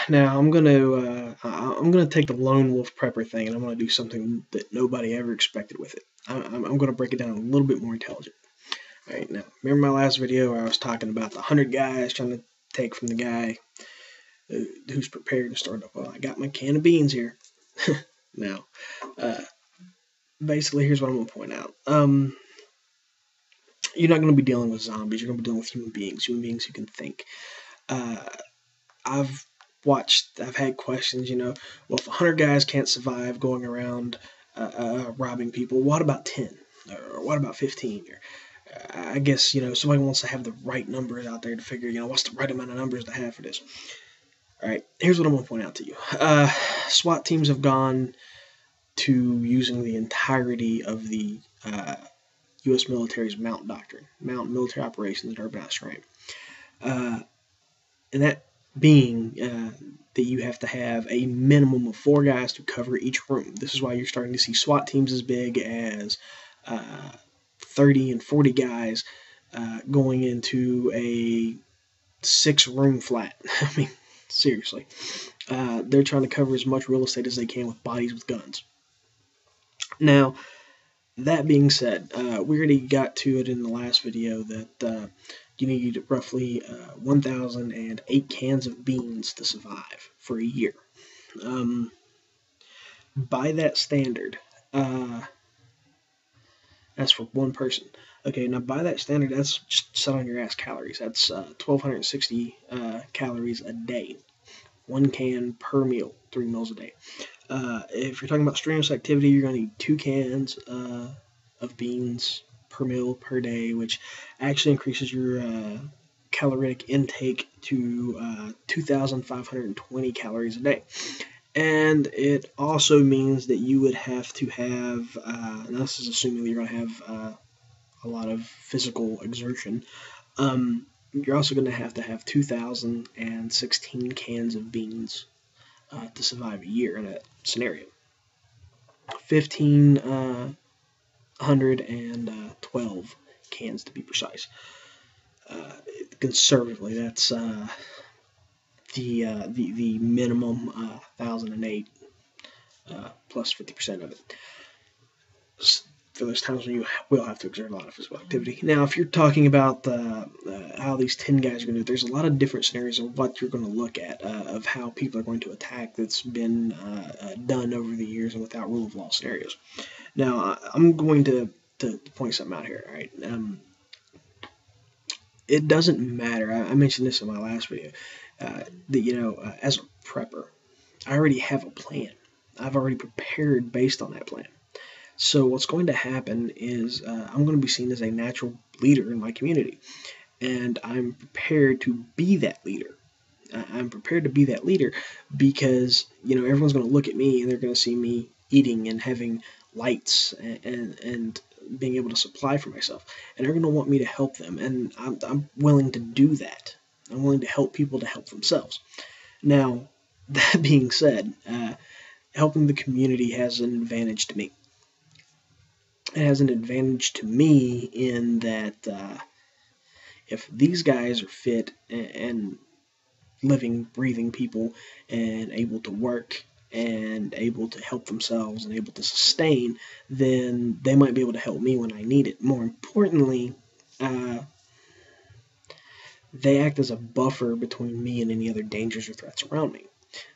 Now I'm gonna take the lone wolf prepper thing, and I'm gonna do something that nobody ever expected with it. I'm gonna break it down a little bit more intelligent. All right, now remember my last video where I was talking about the 100 guys trying to take from the guy who's prepared to start up. Well, I got my can of beans here. Now, basically, here's what I'm gonna point out. You're not gonna be dealing with zombies. You're gonna be dealing with human beings who can think. I've had questions, well, if 100 guys can't survive going around robbing people, what about 10? Or what about 15? Or I guess, somebody wants to have the right numbers out there to figure, what's the right amount of numbers to have for this. All right, here's what I'm going to point out to you. SWAT teams have gone to using the entirety of the U.S. military's MOUNT doctrine, Mount Military Operations and Urbanized Terrain. And that being that you have to have a minimum of 4 guys to cover each room. This is why you're starting to see SWAT teams as big as 30 and 40 guys going into a 6-room flat. I mean, seriously. They're trying to cover as much real estate as they can with bodies with guns. Now, that being said, we already got to it in the last video that you need roughly 1,008 cans of beans to survive for a year. By that standard, that's for one person. Okay, now by that standard, that's just set on your ass calories. That's 1,260 calories a day. 1 can per meal, 3 meals a day. If you're talking about strenuous activity, you're going to need 2 cans of beans per meal per day, which actually increases your caloric intake to 2,520 calories a day. And it also means that you would have to have, and this is assuming that you're going to have a lot of physical exertion, you're also going to have 2,016 cans of beans to survive a year in that scenario. 1,512 cans to be precise. Conservatively, that's the minimum 1,008 plus 50% of it. For those times when you will have to exert a lot of physical activity. Now, if you're talking about how these 10 guys are going to do it, there's a lot of different scenarios of what you're going to look at, of how people are going to attack that's been done over the years and without rule of law scenarios. Now, I'm going to point something out here, all right? It doesn't matter. I mentioned this in my last video, that, as a prepper, I already have a plan. I've already prepared based on that plan. So what's going to happen is I'm going to be seen as a natural leader in my community, and I'm prepared to be that leader. I'm prepared to be that leader because, everyone's going to look at me and they're going to see me eating and having lights and being able to supply for myself, and they're going to want me to help them, and I'm willing to do that. I'm willing to help people to help themselves. Now, that being said, helping the community has an advantage to me. It has an advantage to me in that if these guys are fit and living, breathing people and able to work and able to help themselves and able to sustain, then they might be able to help me when I need it. More importantly, they act as a buffer between me and any other dangers or threats around me.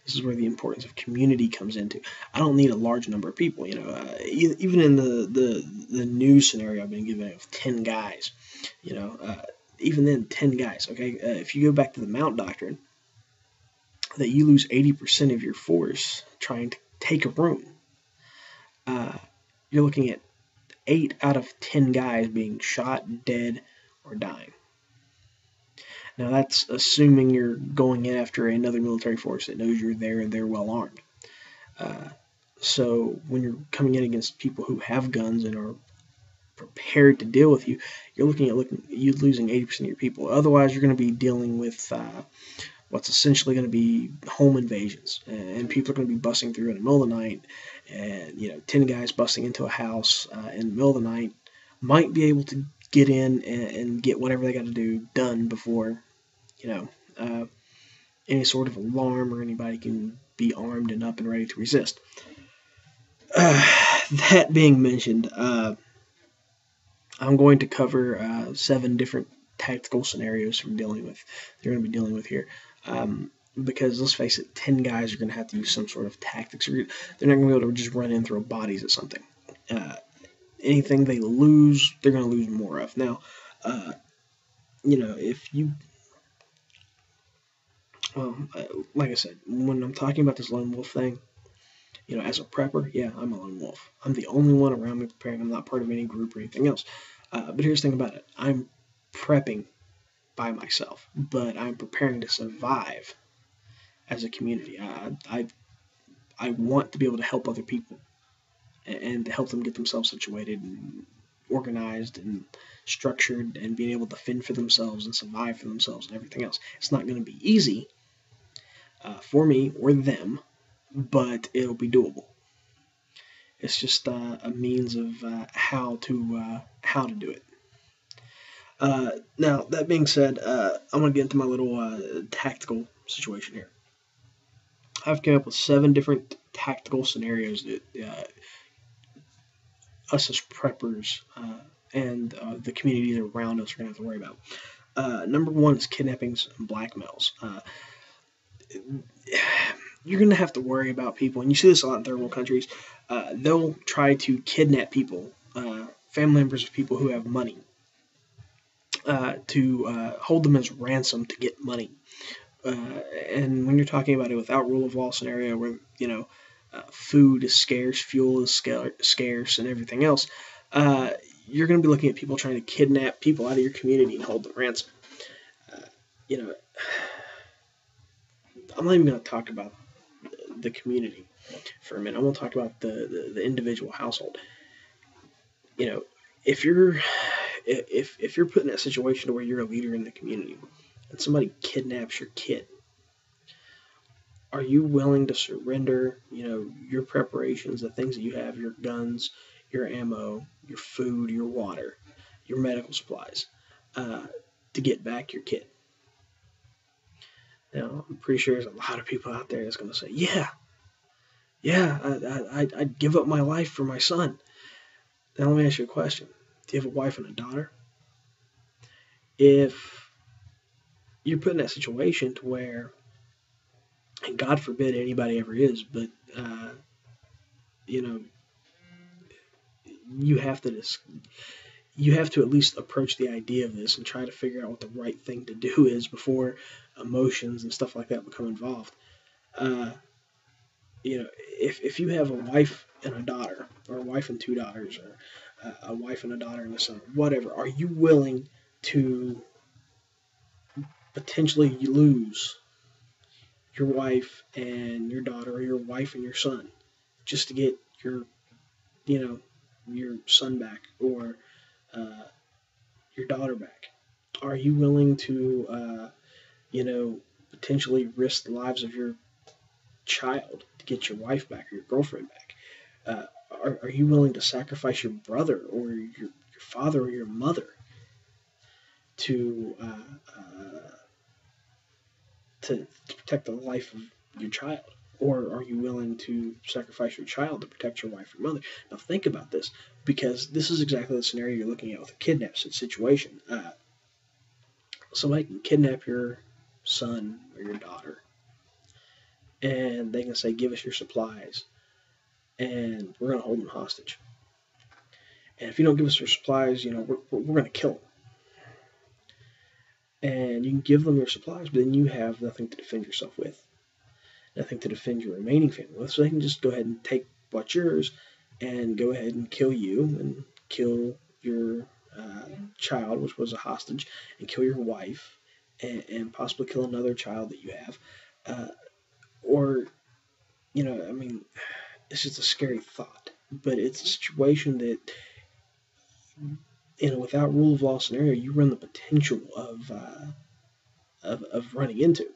This is where the importance of community comes into. I don't need a large number of people. Even in the news scenario I've been given of 10 guys, even then 10 guys. Okay, if you go back to the MOUNT doctrine, that you lose 80% of your force trying to take a room. You're looking at 8 out of 10 guys being shot, dead, or dying. Now, that's assuming you're going in after another military force that knows you're there and they're well armed. So when you're coming in against people who have guns and are prepared to deal with you, you're looking at you losing 80% of your people. Otherwise, you're going to be dealing with what's essentially going to be home invasions, and people are going to be busting through in the middle of the night, and 10 guys busting into a house in the middle of the night might be able to get in and get whatever they got to do done before any sort of alarm, or anybody can be armed and up and ready to resist. That being mentioned, I'm going to cover 7 different tactical scenarios they're going to be dealing with here. Because let's face it, 10 guys are going to have to use some sort of tactics. They're not going to be able to just run in and throw bodies at something. Anything they lose, they're going to lose more of. Now, if you, like I said, when I'm talking about this lone wolf thing, as a prepper, yeah, I'm a lone wolf. I'm the only one around me preparing. I'm not part of any group or anything else. But here's the thing about it. I'm prepping by myself, but I'm preparing to survive as a community. I want to be able to help other people and to help them get themselves situated and organized and structured and being able to fend for themselves and survive for themselves and everything else. It's not going to be easy for me or them, but it'll be doable. It's just a means of how to do it. Now, that being said, I'm going to get into my little tactical situation here. I've come up with 7 different tactical scenarios that us as preppers and the communities around us are going to have to worry about. Number 1 is kidnappings and blackmails. You're going to have to worry about people, and you see this a lot in third world countries. They'll try to kidnap people, family members of people who have money, to hold them as ransom to get money. And when you're talking about it without rule of law scenario where, food is scarce, fuel is scarce, and everything else, you're going to be looking at people trying to kidnap people out of your community and hold them ransom. I'm not even going to talk about the community for a minute. I'm going to talk about the individual household. If you're put in that situation where you're a leader in the community and somebody kidnaps your kid, are you willing to surrender, your preparations, the things that you have, your guns, your ammo, your food, your water, your medical supplies, to get back your kid? Now, I'm pretty sure there's a lot of people out there that's going to say, yeah, I'd give up my life for my son. Now, let me ask you a question. Do you have a wife and a daughter? If you're put in that situation to where, and God forbid anybody ever is, but, you have to at least approach the idea of this and try to figure out what the right thing to do is before emotions and stuff like that become involved. If you have a wife and a daughter, or a wife and 2 daughters, or a wife and a daughter and a son, whatever, are you willing to potentially lose your wife and your daughter, or your wife and your son, just to get your son back, or your daughter back? Are you willing to, potentially risk the lives of your child to get your wife back or your girlfriend back? Are you willing to sacrifice your brother or your father or your mother to protect the life of your child? Or are you willing to sacrifice your child to protect your wife or mother? Now think about this, because this is exactly the scenario you're looking at with a kidnap situation. Somebody can kidnap your son or your daughter, and they can say, give us your supplies, and we're going to hold them hostage. And if you don't give us your supplies, we're going to kill them. And you can give them your supplies, but then you have nothing to defend yourself with, nothing to defend your remaining family with. So they can just go ahead and take what's yours and go ahead and kill you and kill your child, which was a hostage, and kill your wife, and possibly kill another child that you have. Or, it's just a scary thought. But it's a situation that, without rule of law scenario, you run the potential of running into.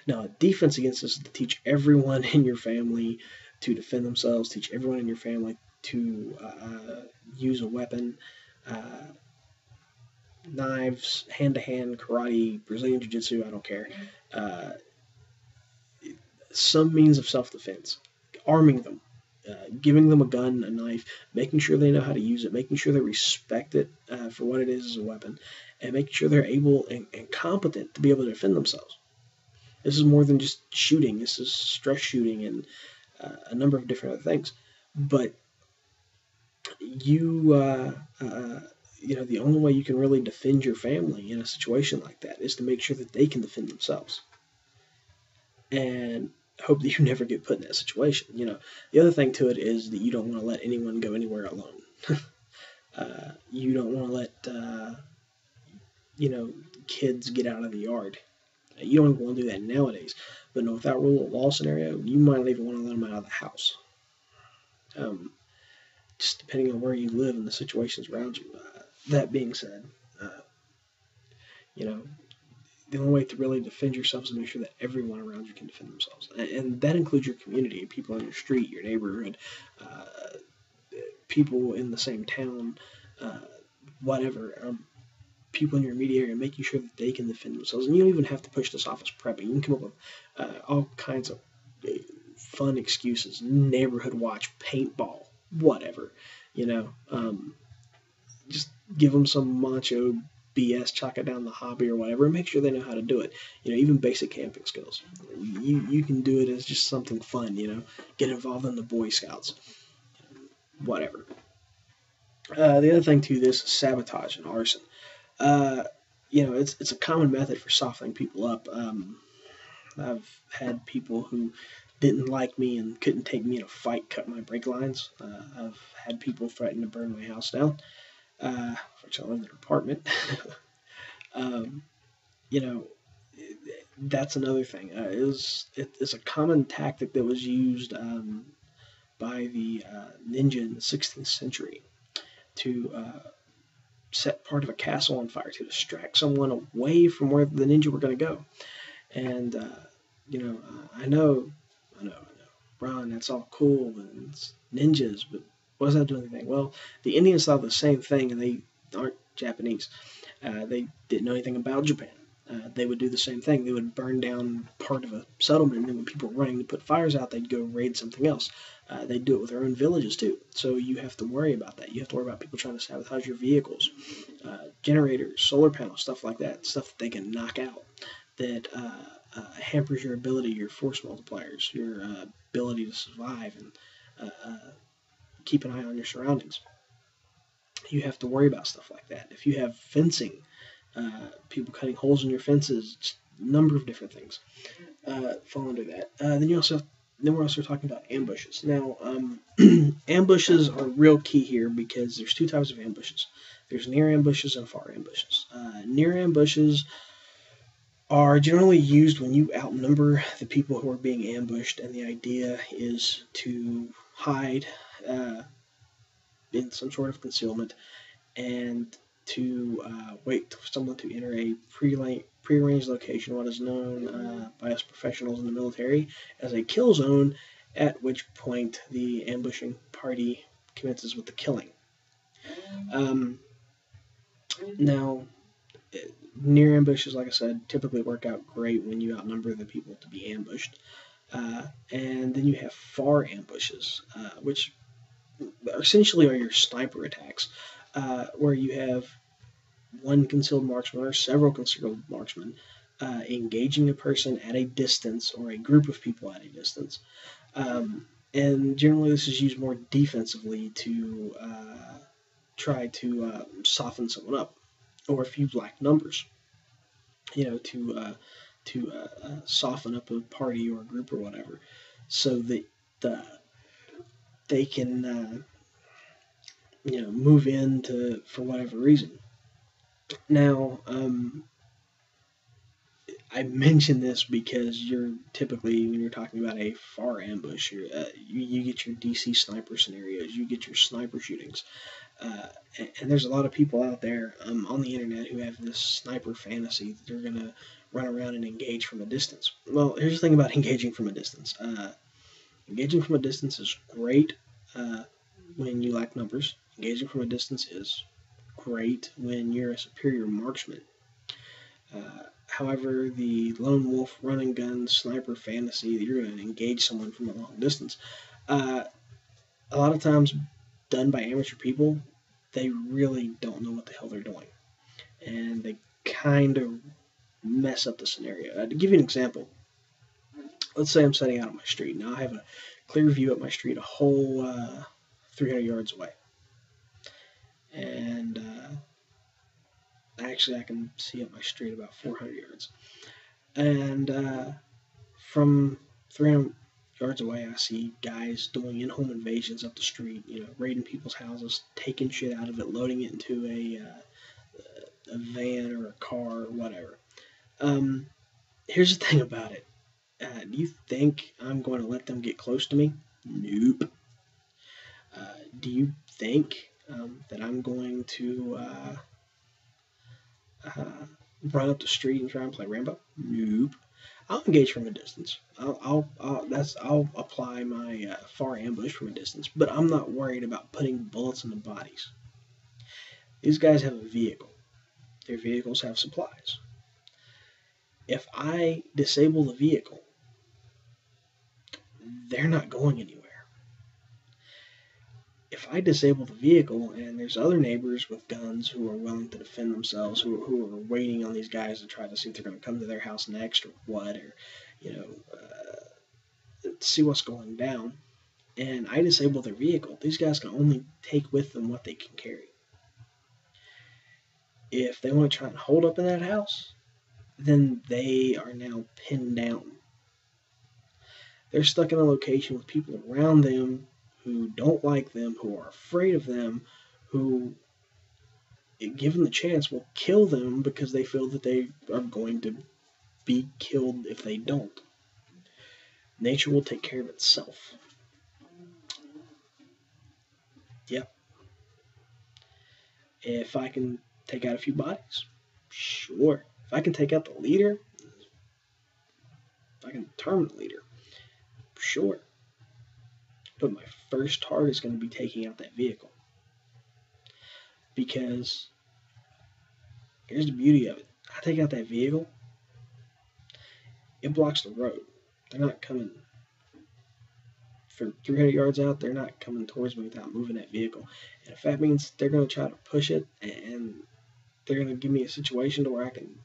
Now, defense against this is to teach everyone in your family to defend themselves, teach everyone in your family to use a weapon, knives, hand-to-hand, karate, Brazilian Jiu-Jitsu, I don't care. some means of self-defense, arming them, giving them a gun, a knife, making sure they know how to use it, making sure they respect it for what it is as a weapon, and making sure they're able and competent to be able to defend themselves. This is more than just shooting. This is stress shooting and a number of different other things. But you, the only way you can really defend your family in a situation like that is to make sure that they can defend themselves, and hope that you never get put in that situation. The other thing to it is that you don't want to let anyone go anywhere alone. You don't want to let kids get out of the yard. You don't even want to do that nowadays. But no, without rule of law scenario, you might not even want to let them out of the house. Just depending on where you live and the situations around you. That being said, the only way to really defend yourself is to make sure that everyone around you can defend themselves. And that includes your community, people on your street, your neighborhood, people in the same town, whatever. People in your immediate area, making sure that they can defend themselves. And you don't even have to push this off as prepping. You can come up with all kinds of fun excuses, neighborhood watch, paintball, whatever. Just give them some macho BS, chalk it down the hobby or whatever, and make sure they know how to do it. Even basic camping skills. You can do it as just something fun. Get involved in the Boy Scouts, whatever. The other thing to this is sabotage and arson. It's a common method for softening people up. I've had people who didn't like me and couldn't take me in a fight cut my brake lines. I've had people threaten to burn my house down. Fortunately, I live in an apartment. That's another thing. It's a common tactic that was used by the ninja in the 16th century to set part of a castle on fire to distract someone away from where the ninja were going to go. And I know, Ron, that's all cool and it's ninjas, but what does that do anything? Well, the Indians saw the same thing, and they aren't Japanese. They didn't know anything about Japan. They would do the same thing. They would burn down part of a settlement, and then when people were running to put fires out, they'd go raid something else. They'd do it with their own villages, too. So you have to worry about that. You have to worry about people trying to sabotage your vehicles, generators, solar panels, stuff like that, stuff that they can knock out that hampers your ability, your force multipliers, your ability to survive and keep an eye on your surroundings. You have to worry about stuff like that. If you have fencing, people cutting holes in your fences, just a number of different things fall under that. Then we're also talking about ambushes. Now, ambushes are real key here because there's two types of ambushes. There's near ambushes and far ambushes. Near ambushes are generally used when you outnumber the people who are being ambushed, and the idea is to hide in some sort of concealment and to wait for someone to enter a prearranged location, what is known by us professionals in the military as a kill zone, at which point the ambushing party commences with the killing. Now, near ambushes, like I said, typically work out great when you outnumber the people to be ambushed. And then you have far ambushes, which essentially are your sniper attacks, where you have one concealed marksman or several concealed marksmen engaging a person at a distance or a group of people at a distance. And generally this is used more defensively to try to soften someone up, or if you lack numbers, to soften up a party or a group or whatever, so that they can move in for whatever reason. Now, I mention this because you're typically, when you're talking about a far ambush, you get your DC sniper scenarios, you get your sniper shootings. And there's a lot of people out there on the internet who have this sniper fantasy that they're going to run around and engage from a distance. Well, here's the thing about engaging from a distance. Engaging from a distance is great when you lack numbers. Engaging from a distance is great when you're a superior marksman. However, the lone wolf run and gun sniper fantasy that you're going to engage someone from a long distance, uh, a lot of times done by amateur people, they really don't know what the hell they're doing, and they kind of mess up the scenario. To give you an example, let's say I'm setting out on my street. Now I have a clear view of my street a whole 300 yards away, and actually I can see up my street about 400 yards. And from 300 yards away, I see guys doing in-home invasions up the street, raiding people's houses, taking shit out of it, loading it into a van or a car or whatever. Here's the thing about it. Do you think I'm going to let them get close to me? Nope. Do you think that I'm going to run up the street and try and play Rambo? Nope. I'll engage from a distance. I'll apply my far ambush from a distance, but I'm not worried about putting bullets in the bodies. These guys have a vehicle. Their vehicles have supplies. If I disable the vehicle, they're not going anywhere. If I disable the vehicle and there's other neighbors with guns who are willing to defend themselves, who are waiting on these guys to try to see if they're going to come to their house next or what, or see what's going down, and I disable their vehicle, these guys can only take with them what they can carry. If they want to try and hold up in that house, then they are now pinned down. They're stuck in a location with people around them who don't like them, who are afraid of them, who, given the chance, will kill them because they feel that they are going to be killed if they don't. Nature will take care of itself. Yep. If I can take out a few bodies, sure. If I can take out the leader, if I can determine the leader, sure. But my first target is going to be taking out that vehicle. Because here's the beauty of it. I take out that vehicle, it blocks the road. They're not coming for 300 yards out. They're not coming towards me without moving that vehicle. And if that means they're going to try to push it and they're going to give me a situation to where I can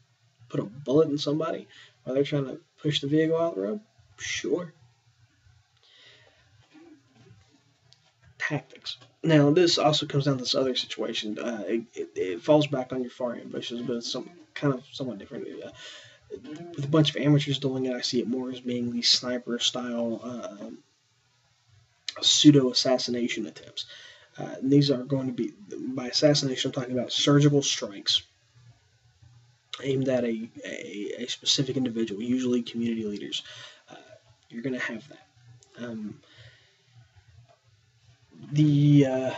put a bullet in somebody while they're trying to push the vehicle out the road, sure. Tactics. Now, this also comes down to this other situation. It falls back on your far ambushes, but it's somewhat different. With a bunch of amateurs doing it, I see it more as being these sniper-style pseudo-assassination attempts. And these are going to be, by assassination, I'm talking about surgical strikes aimed at a specific individual, usually community leaders. You're going to have that. Your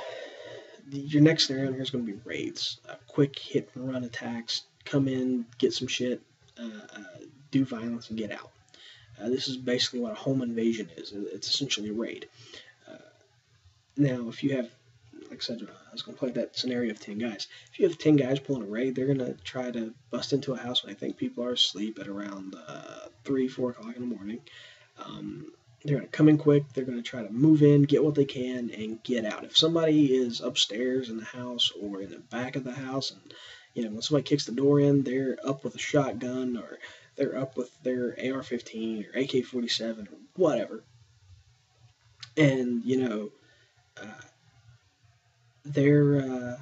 next scenario here is going to be raids. Quick hit-and-run attacks. Come in, get some shit, do violence, and get out. This is basically what a home invasion is. It's essentially a raid. Now, if you have, like I said, I was going to play that scenario of 10 guys. If you have 10 guys pulling a raid, they're going to try to bust into a house when I think people are asleep at around 3, 4 o'clock in the morning. They're going to come in quick. They're going to try to move in, get what they can, and get out. If somebody is upstairs in the house or in the back of the house, and when somebody kicks the door in, they're up with a shotgun or they're up with their AR-15 or AK-47 or whatever, and they're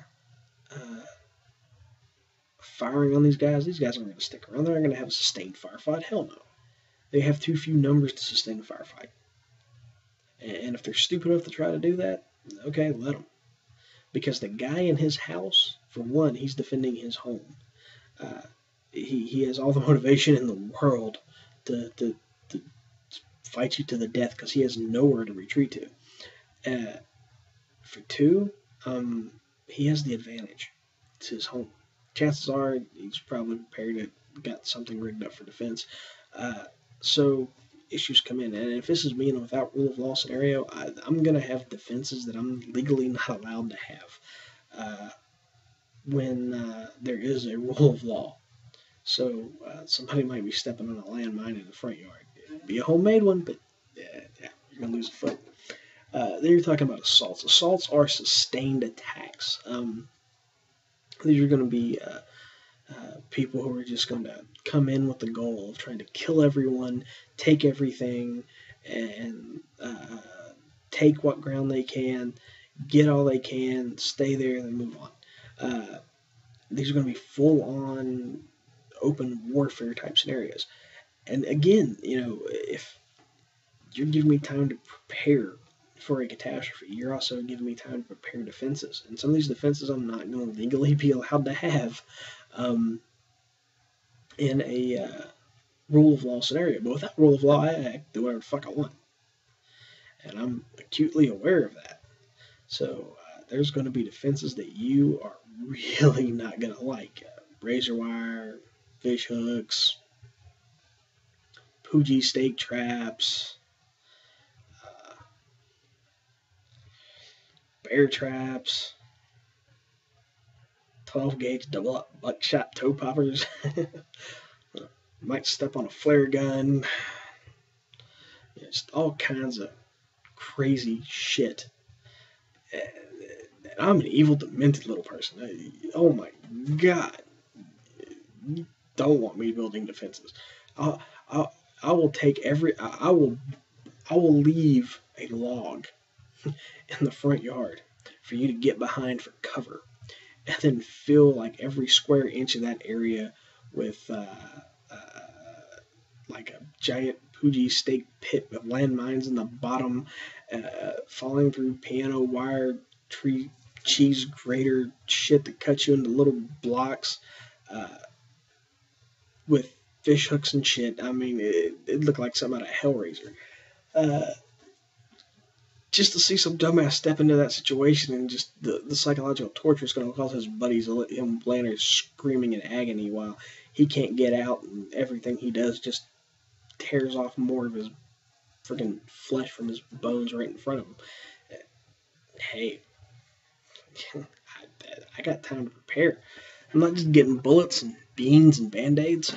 firing on these guys aren't going to stick around. They're not going to have a sustained firefight. Hell no. They have too few numbers to sustain a firefight. And if they're stupid enough to try to do that, okay, let them. Because the guy in his house, for one, he's defending his home. He has all the motivation in the world to fight you to the death because he has nowhere to retreat to. For two, he has the advantage. It's his home. Chances are he's probably prepared to got something rigged up for defense. So issues come in, and if this is me in a without rule of law scenario, I'm going to have defenses that I'm legally not allowed to have when there is a rule of law. So somebody might be stepping on a landmine in the front yard. It'd be a homemade one, but yeah, you're gonna lose a foot. Then you're talking about assaults. Assaults are sustained attacks. These are going to be people who are just going to come in with the goal of trying to kill everyone, take everything, and take what ground they can, get all they can, stay there, and then move on. These are going to be full-on open warfare type scenarios. And again, if you're giving me time to prepare for a catastrophe, you're also giving me time to prepare defenses. And some of these defenses I'm not going to legally be allowed to have in a rule of law scenario. But without rule of law, I do whatever the fuck I want. And I'm acutely aware of that. So there's going to be defenses that you are really not going to like. Razor wire, fish hooks, Puji stake traps, bear traps, 12 gauge double up buckshot toe poppers. Might step on a flare gun. Just all kinds of crazy shit. And I'm an evil, demented little person. Oh my god. You don't want me building defenses. I will take I will leave a log in the front yard for you to get behind for cover, and then fill like every square inch of that area with like a giant Puji stake pit with landmines in the bottom, falling through piano wire, tree cheese grater shit that cuts you into little blocks, with fish hooks and shit. I mean, it looked like something out of Hellraiser. Just to see some dumbass step into that situation, and just the psychological torture is going to cause his buddies to let him laying there screaming in agony while he can't get out, and everything he does just tears off more of his freaking flesh from his bones right in front of him. Hey, I got time to prepare. I'm not just getting bullets and beans and band-aids.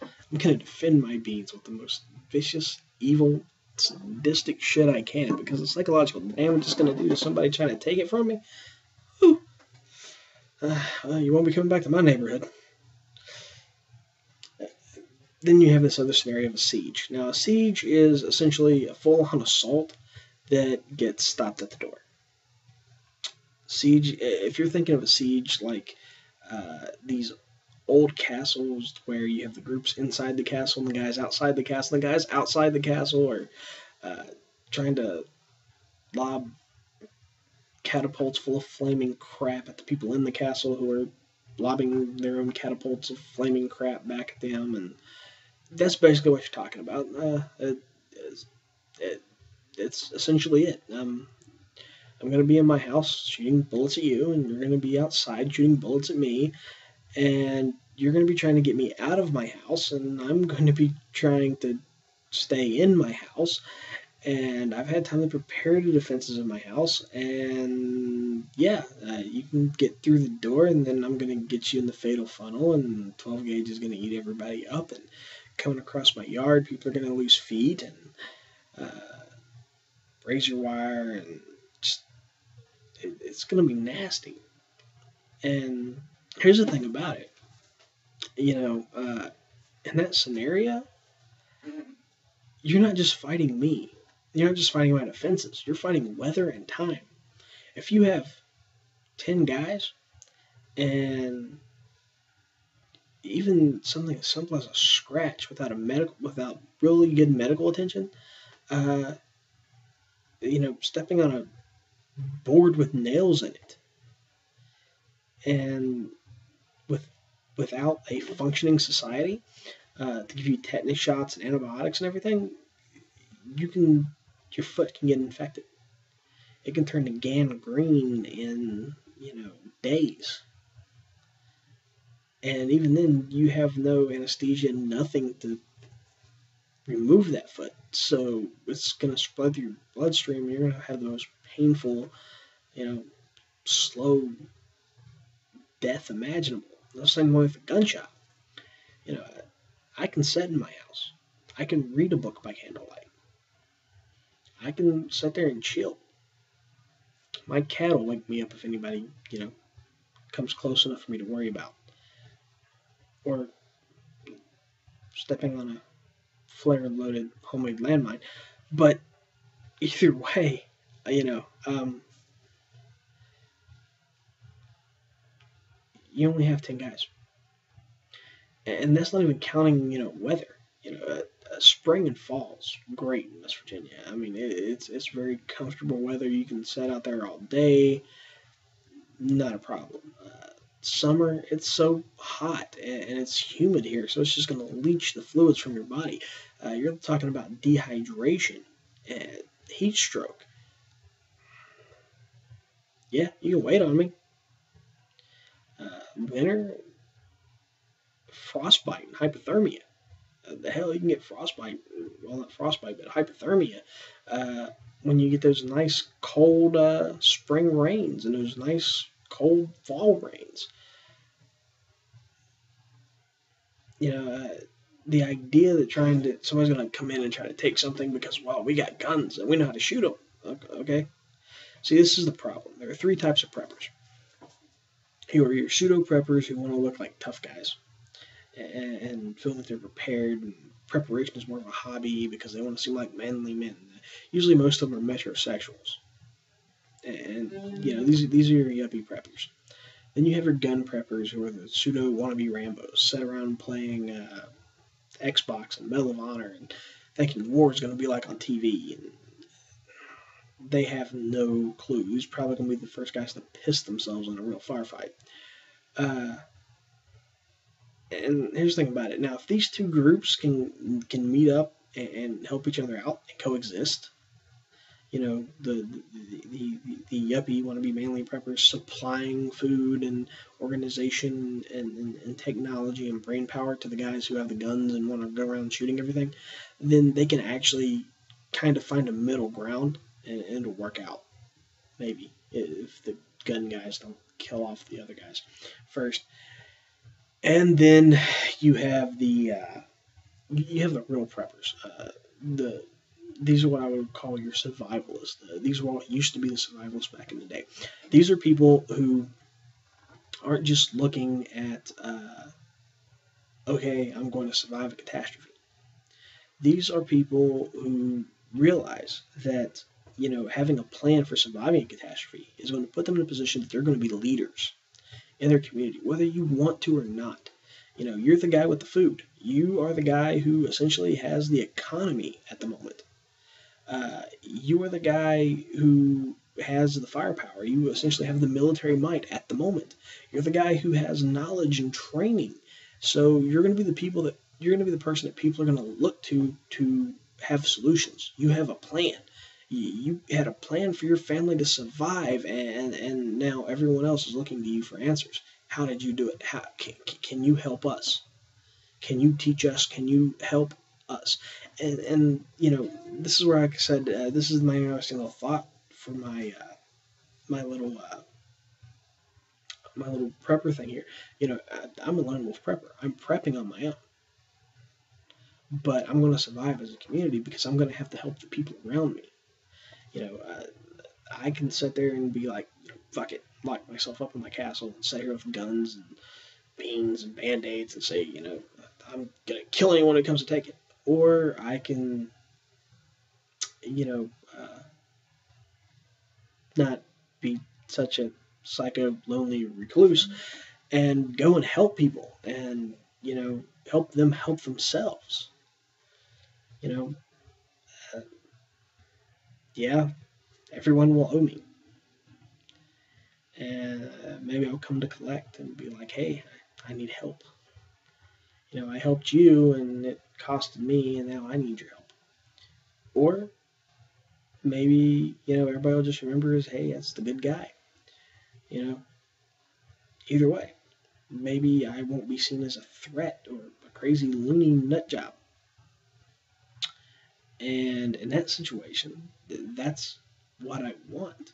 I'm going to defend my beans with the most vicious, evil, sadistic shit I can, because the psychological damage it's going to do to somebody trying to take it from me. Whew. You won't be coming back to my neighborhood. Then you have this other scenario of a siege. Now, a siege is essentially a full-on assault that gets stopped at the door. Siege, if you're thinking of a siege like these old castles where you have the groups inside the castle and the guys outside the castle, and the guys outside the castle are trying to lob catapults full of flaming crap at the people in the castle who are lobbing their own catapults of flaming crap back at them, and that's basically what you're talking about. It's essentially it. I'm going to be in my house shooting bullets at you, and you're going to be outside shooting bullets at me, and you're going to be trying to get me out of my house, and I'm going to be trying to stay in my house, and I've had time to prepare the defenses of my house, and yeah, you can get through the door, and then I'm going to get you in the fatal funnel, and 12 gauge is going to eat everybody up, and coming across my yard, people are going to lose feet, and razor wire, and just, it's going to be nasty. And here's the thing about it. In that scenario, you're not just fighting me. You're not just fighting my defenses. You're fighting weather and time. If you have 10 guys, and even something as simple as a scratch without really good medical attention, stepping on a board with nails in it, and without a functioning society to give you tetanus shots and antibiotics and everything, your foot can get infected. It can turn to gangrene in days. And even then, you have no anesthesia, nothing to remove that foot. So it's going to spread through your bloodstream, and you're going to have the most painful, slow death imaginable. No same way with a gunshot. You know, I can sit in my house. I can read a book by candlelight. I can sit there and chill. My cat will wake me up if anybody, comes close enough for me to worry about. Or stepping on a flare loaded homemade landmine. But either way, you only have 10 guys. And that's not even counting, weather. Spring and fall's great in West Virginia. I mean, it's very comfortable weather. You can sit out there all day, not a problem. Summer, it's so hot and it's humid here, so it's just going to leach the fluids from your body. You're talking about dehydration and heat stroke. Yeah, you can wait on me. Winter, frostbite and hypothermia. The hell, you can get frostbite, well, not frostbite, but hypothermia, uh, when you get those nice cold spring rains and those nice cold fall rains. You know, the idea that somebody's going to come in and try to take something because, well, we got guns and we know how to shoot them. Okay? See, this is the problem. There are three types of preppers. You are your pseudo preppers who want to look like tough guys and feel that they're prepared. And preparation is more of a hobby because they want to seem like manly men. Usually, most of them are metrosexuals, and these are your yuppie preppers. Then you have your gun preppers who are the pseudo wannabe Rambos, sit around playing Xbox and Medal of Honor and thinking war is going to be like on TV, and they have no clue who's probably going to be the first guys to piss themselves in a real firefight. Uh, and here's the thing about it. Now, if these two groups can meet up and help each other out and coexist, the yuppie want to be manly preppers supplying food and organization and technology and brain power to the guys who have the guns and want to go around shooting everything, then they can actually kind of find a middle ground and it'll work out. Maybe if the gun guys don't kill off the other guys first. And then you have the real preppers. These are what I would call your survivalists. These were what used to be the survivalists back in the day. These are people who aren't just looking at, okay, I'm going to survive a catastrophe. These are people who realize that, having a plan for surviving a catastrophe is going to put them in a position that they're going to be leaders in their community, whether you want to or not. You're the guy with the food. You are the guy who essentially has the economy at the moment. You are the guy who has the firepower. You essentially have the military might at the moment. You're the guy who has knowledge and training. So you're going to be the person that people are going to look to have solutions. You have a plan. You had a plan for your family to survive, and now everyone else is looking to you for answers. How did you do it? How can you help us? Can you teach us? Can you help us? And this is where, like I said, this is my interesting little thought for my little my little prepper thing here. I'm a lone wolf prepper. I'm prepping on my own, but I'm going to survive as a community because I'm going to have to help the people around me. I can sit there and be like, fuck it, lock myself up in my castle and sit here with guns and beans and band-aids and say, I'm going to kill anyone who comes to take it. Or I can, not be such a psycho, lonely recluse and go and help people and, help them help themselves. You know, uh, yeah, everyone will owe me. And maybe I'll come to collect and be like, hey, I need help. I helped you and it costed me and now I need your help. Or maybe, everybody will just remember as, hey, that's the good guy. Either way. Maybe I won't be seen as a threat or a crazy loony nut job. And in that situation, that's what I want.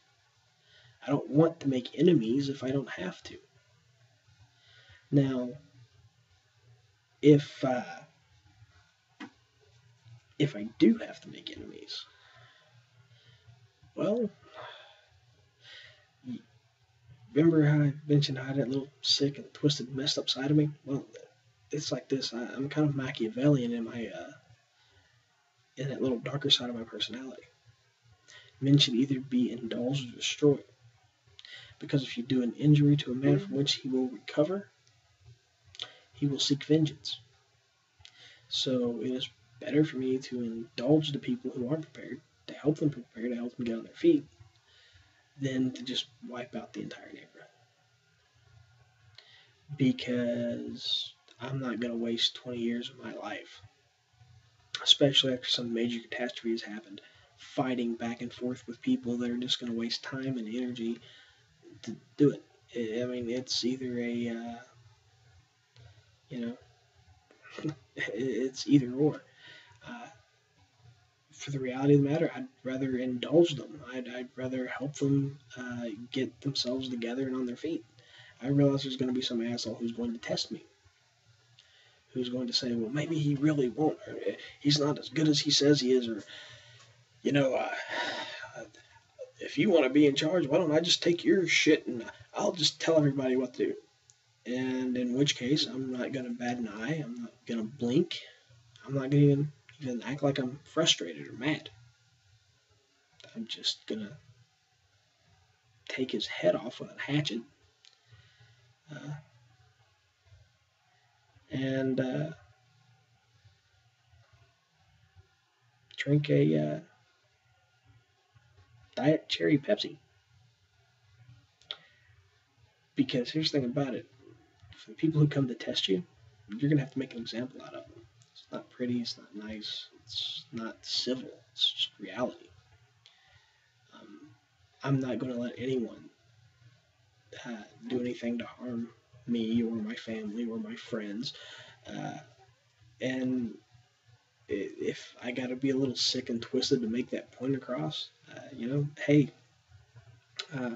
I don't want to make enemies if I don't have to. Now, if I do have to make enemies, well, remember how I mentioned I had that little sick and twisted, messed up side of me? Well, it's like this. I'm kind of Machiavellian in that little darker side of my personality. Men should either be indulged or destroyed, because if you do an injury to a man from which he will recover, he will seek vengeance. So it is better for me to indulge the people who aren't prepared, to help them prepare, to help them get on their feet, than to just wipe out the entire neighborhood. Because I'm not going to waste 20 years of my life, especially after some major catastrophe has happened, fighting back and forth with people that are just going to waste time and energy to do it. I mean, it's either you know, it's either or. Uh, for the reality of the matter, I'd rather indulge them. I'd rather help them get themselves together and on their feet. I realize there's going to be some asshole who's going to test me, who's going to say, well, maybe he really won't, or he's not as good as he says he is, or, you know, if you want to be in charge, why don't I just take your shit and I'll just tell everybody what to do? And in which case, I'm not going to bat an eye. I'm not going to blink. I'm not going to even act like I'm frustrated or mad. I'm just going to take his head off with a hatchet uh, and drink a Diet Cherry Pepsi. Because here's the thing about it, for the people who come to test you, you're going to have to make an example out of them. It's not pretty, it's not nice, it's not civil, it's just reality. Um, I'm not going to let anyone do anything to harm me or my family or my friends. Uh, and if I got to be a little sick and twisted to make that point across, hey, uh,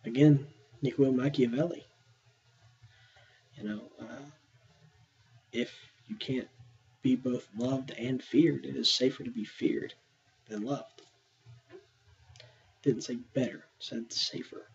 again, Niccolo Machiavelli. If you can't be both loved and feared, it is safer to be feared than loved. Didn't say better, said safer.